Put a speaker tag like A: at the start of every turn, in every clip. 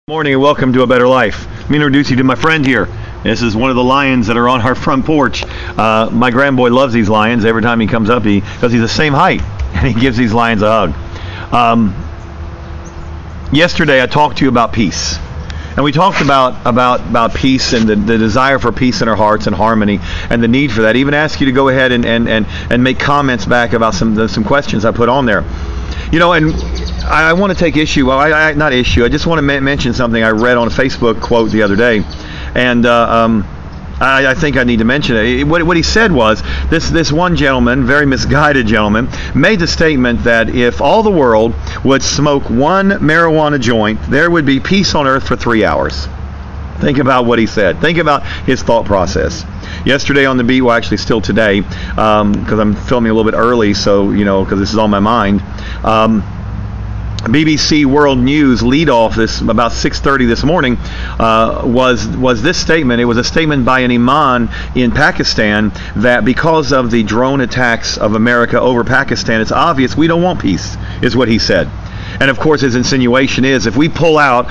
A: Morning and welcome to A Better Life. Let me introduce you to my friend here. This is one of the lions that are on our front porch. My grandboy loves these lions. Every time he comes up, because he's the same height, and he gives these lions a hug. Yesterday I talked to you about peace. And we talked about peace and the desire for peace in our hearts and harmony and the need for that. Even asked you to go ahead and make comments back about some questions I put on there. You know, and I want to take issue. Well, not issue. I just want to mention something I read on a Facebook quote the other day, and I think I need to mention it. What he said was this one gentleman, very misguided gentleman, made the statement that if all the world would smoke one marijuana joint, there would be peace on earth for 3 hours. Think about what he said. Think about his thought process. Yesterday on the beat, well, actually still today, because I'm filming a little bit early, so because this is on my mind. BBC World News lead off this about 6:30 this morning was this statement. It was a statement by an imam in Pakistan that because of the drone attacks of America over Pakistan, it's obvious we don't want peace, is what he said. And of course, his insinuation is if we pull out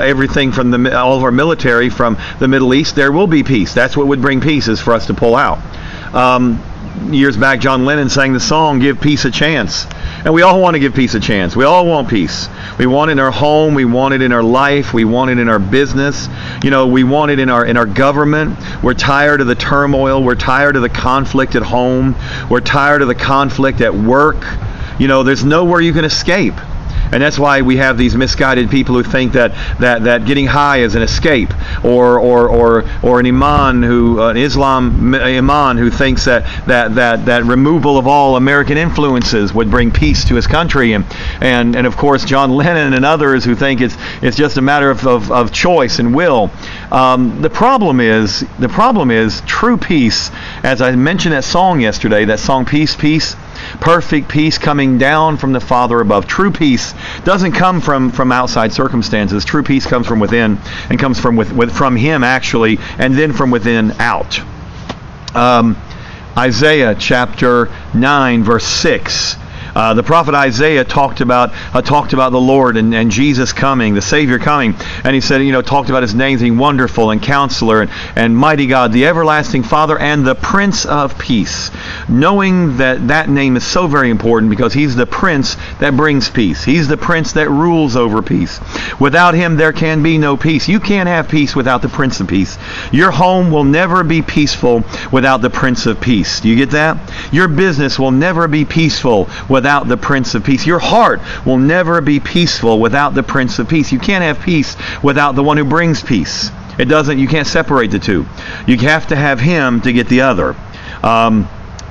A: everything from all of our military from the Middle East, there will be peace. That's what would bring peace, is for us to pull out. Years back, John Lennon sang the song "Give Peace a Chance." And we all want to give peace a chance. We all want peace. We want it in our home. We want it in our life. We want it in our business. We want it in our government. We're tired of the turmoil. We're tired of the conflict at home. We're tired of the conflict at work. There's nowhere you can escape. And that's why we have these misguided people who think that getting high is an escape, or an imam an Islam imam who thinks that removal of all American influences would bring peace to his country, and of course John Lennon and others who think it's just a matter of choice and will. The problem is true peace. As I mentioned that song yesterday, that song "Peace, Peace." Perfect peace coming down from the Father above. True peace doesn't come from outside circumstances. True peace comes from within, and comes from Him actually, and then from within out. Isaiah chapter 9 verse 6. The prophet Isaiah talked about the Lord and Jesus coming, the Savior coming, and he said, talked about His name being Wonderful and Counselor and Mighty God, the Everlasting Father, and the Prince of Peace. Knowing that name is so very important because He's the Prince that brings peace. He's the Prince that rules over peace. Without Him, there can be no peace. You can't have peace without the Prince of Peace. Your home will never be peaceful without the Prince of Peace. Do you get that? Your business will never be peaceful without the Prince of Peace. Your heart will never be peaceful without the Prince of Peace. You can't have peace without the one who brings peace. You can't separate the two. You have to have Him to get the other.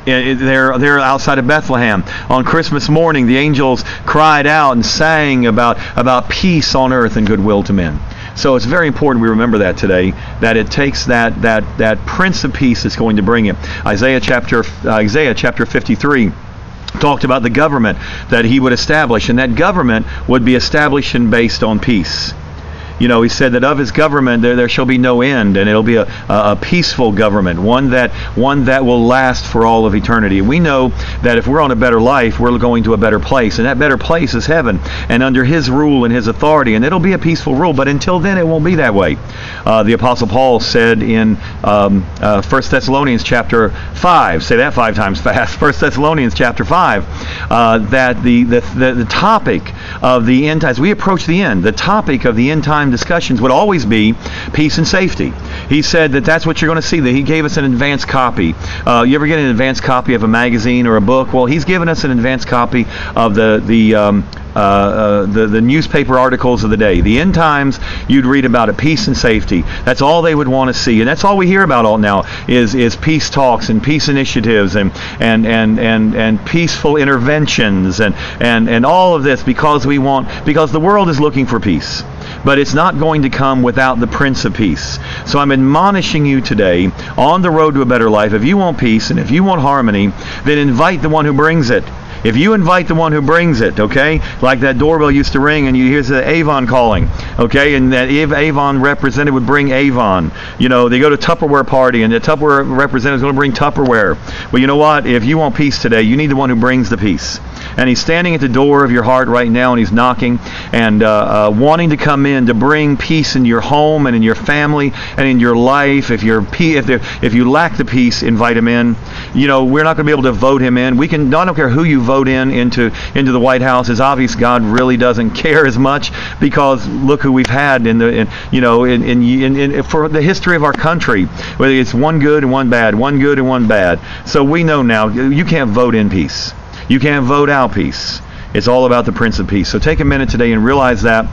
A: They're outside of Bethlehem. On Christmas morning, the angels cried out and sang about peace on earth and goodwill to men. So it's very important we remember that today, that it takes that Prince of Peace that's going to bring it. Isaiah chapter 53 talked about the government that He would establish, and that government would be established and based on peace. He said that of His government there shall be no end, and it'll be a peaceful government, one that will last for all of eternity. We know that if we're on a better life, we're going to a better place, and that better place is heaven, and under His rule and His authority, and it'll be a peaceful rule. But until then, it won't be that way. The Apostle Paul said in 1 Thessalonians chapter 5, say that 5 times fast, 1 Thessalonians chapter 5, that the topic of the end times, we approach the end, the topic of the end time discussions would always be peace and safety. He said that's what you're going to see. That He gave us an advanced copy. You ever get an advanced copy of a magazine or a book? Well, He's given us an advanced copy of the newspaper articles of the day. The end times, you'd read about it, peace and safety. That's all they would want to see, and that's all we hear about all now is peace talks and peace initiatives and peaceful interventions and all of this because the world is looking for peace. But it's not going to come without the Prince of Peace. So I'm admonishing you today on the road to a better life. If you want peace and if you want harmony, then invite the one who brings it. If you invite the one who brings it, okay, like that doorbell used to ring and you hear the Avon calling, okay, and that Avon representative would bring Avon. You know, they go to Tupperware party and the Tupperware representative is going to bring Tupperware. Well, you know what? If you want peace today, you need the one who brings the peace. And he's standing at the door of your heart right now, and he's knocking and wanting to come in to bring peace in your home and in your family and in your life. If you lack the peace, invite him in. You know, we're not going to be able to vote him in. I don't care who you vote into the White House. It's obvious God really doesn't care as much, because look who we've had for the history of our country. Whether it's one good and one bad, one good and one bad. So we know now you can't vote in peace. You can't vote out peace. It's all about the Prince of Peace. So take a minute today and realize that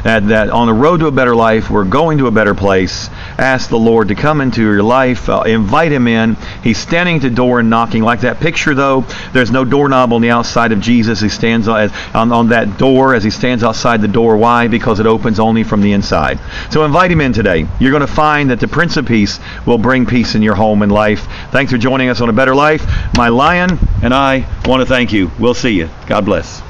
A: on the road to a better life, we're going to a better place. Ask the Lord to come into your life. Invite him in. He's standing at the door and knocking. Like that picture, though, there's no doorknob on the outside of Jesus. He stands on that door as he stands outside the door. Why? Because it opens only from the inside. So invite him in today. You're going to find that the Prince of Peace will bring peace in your home and life. Thanks for joining us on A Better Life. My lion and I want to thank you. We'll see you. God bless.